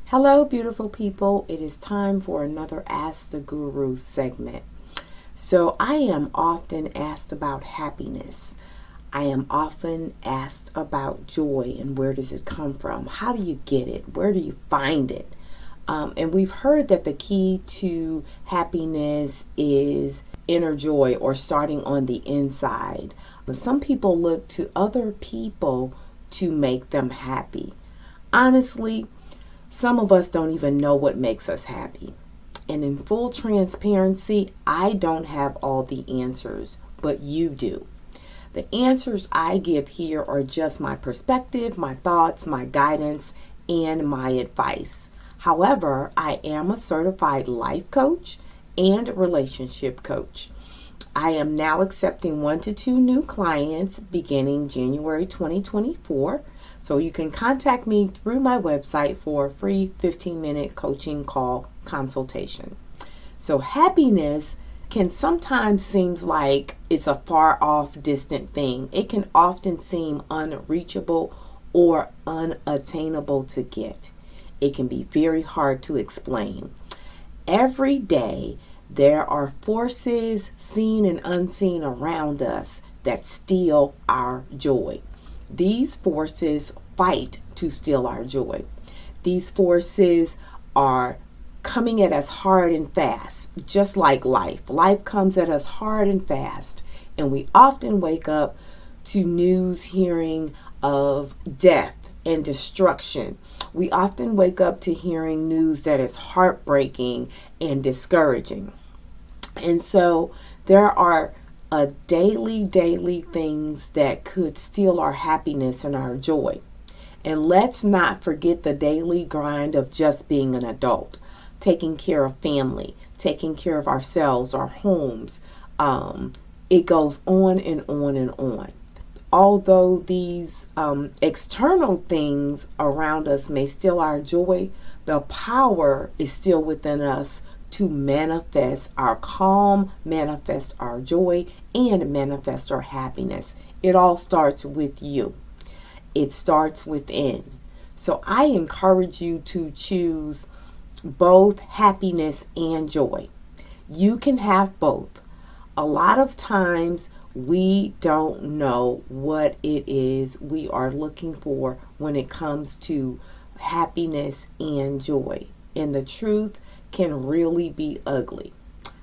Hello, beautiful people. It is time for another Ask the Guru segment. So, I am often asked about happiness. I am often asked about joy and where does it come from? How do you get it? Where do you find it? And we've heard that the key to happiness is inner joy or starting on the inside. But some people look to other people to make them happy. Honestly, some of us don't even know what makes us happy. And in full transparency, I don't have all the answers, but you do. The answers I give here are just my perspective, my thoughts, my guidance, and my advice. However, I am a certified life coach and relationship coach. I am now accepting 1 to 2 new clients beginning January 2024. So you can contact me through my website for a free 15-minute coaching call consultation. So happiness can sometimes seem like it's a far off, distant thing. It can often seem unreachable or unattainable to get. It can be very hard to explain. Every day, there are forces, seen and unseen, around us that steal our joy. These forces fight to steal our joy. These forces are coming at us hard and fast, just like life. Life comes at us hard and fast, and we often wake up to news hearing of death and destruction. We often wake up to hearing news that is heartbreaking and discouraging. And so there are daily things that could steal our happiness and our joy. And let's not forget the daily grind of just being an adult, taking care of family, taking care of ourselves, our homes. It goes on and on and on. Although these external things around us may steal our joy, the power is still within us to manifest our calm, manifest our joy, and manifest our happiness. It all starts with you. It starts within. So I encourage you to choose both happiness and joy. You can have both. A lot of times we don't know what it is we are looking for when it comes to happiness and joy. And the truth can really be ugly.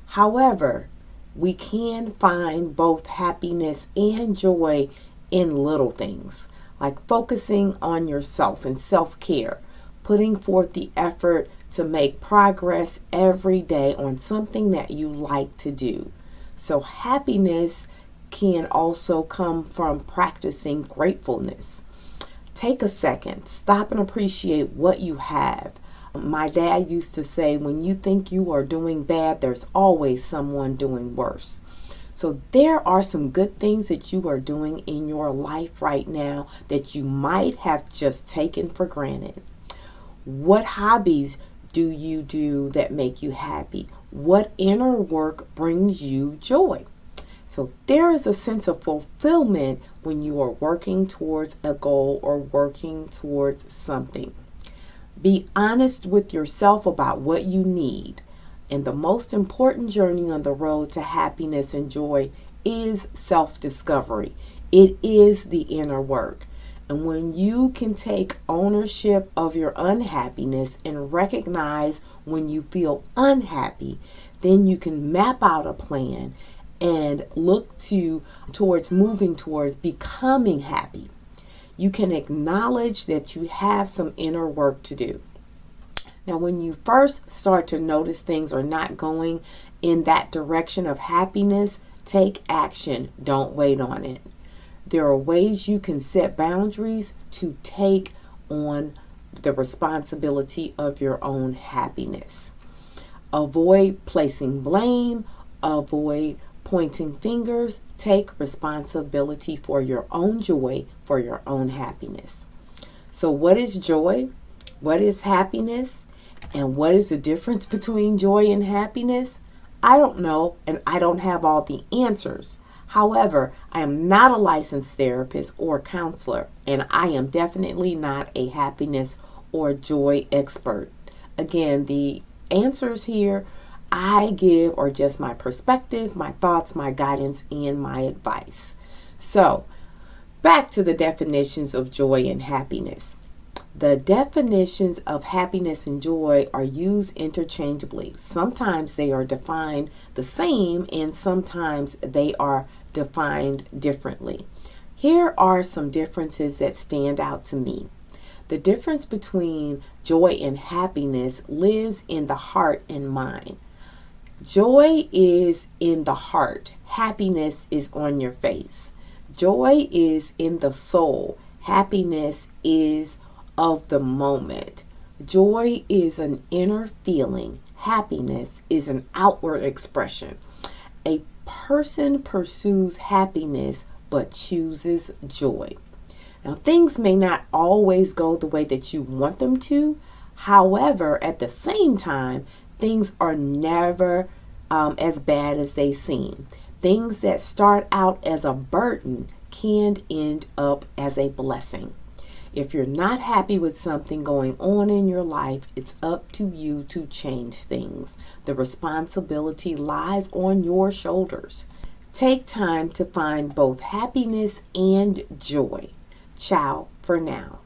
However, we can find both happiness and joy in little things, like focusing on yourself and self-care, putting forth the effort to make progress every day on something that you like to do. So happiness can also come from practicing gratefulness. Take a second, stop and appreciate what you have. My dad used to say, when you think you are doing bad, there's always someone doing worse. So there are some good things that you are doing in your life right now that you might have just taken for granted. What hobbies do you do that make you happy? What inner work brings you joy? So there is a sense of fulfillment when you are working towards a goal or working towards something. Be honest with yourself about what you need. And the most important journey on the road to happiness and joy is self-discovery. It is the inner work. And when you can take ownership of your unhappiness and recognize when you feel unhappy, then you can map out a plan and look towards moving towards becoming happy. You can acknowledge that you have some inner work to do. Now, when you first start to notice things are not going in that direction of happiness, take action. Don't wait on it. There are ways you can set boundaries to take on the responsibility of your own happiness. Avoid placing blame, avoid pointing fingers. Take responsibility for your own joy, for your own happiness. So what is joy? What is happiness? And what is the difference between joy and happiness? I don't know, and I don't have all the answers. However, I am not a licensed therapist or counselor, and I am definitely not a happiness or joy expert. Again, the answers here I give are just my perspective, my thoughts, my guidance, and my advice. So, back to the definitions of joy and happiness. The definitions of happiness and joy are used interchangeably. Sometimes they are defined the same, and sometimes they are defined differently. Here are some differences that stand out to me. The difference between joy and happiness lives in the heart and mind. Joy is in the heart, happiness is on your face. Joy is in the soul, happiness is of the moment. Joy is an inner feeling, happiness is an outward expression. A person pursues happiness but chooses joy. Now, things may not always go the way that you want them to. However, at the same time, things are never as bad as they seem. Things that start out as a burden can end up as a blessing. If you're not happy with something going on in your life, it's up to you to change things. The responsibility lies on your shoulders. Take time to find both happiness and joy. Ciao for now.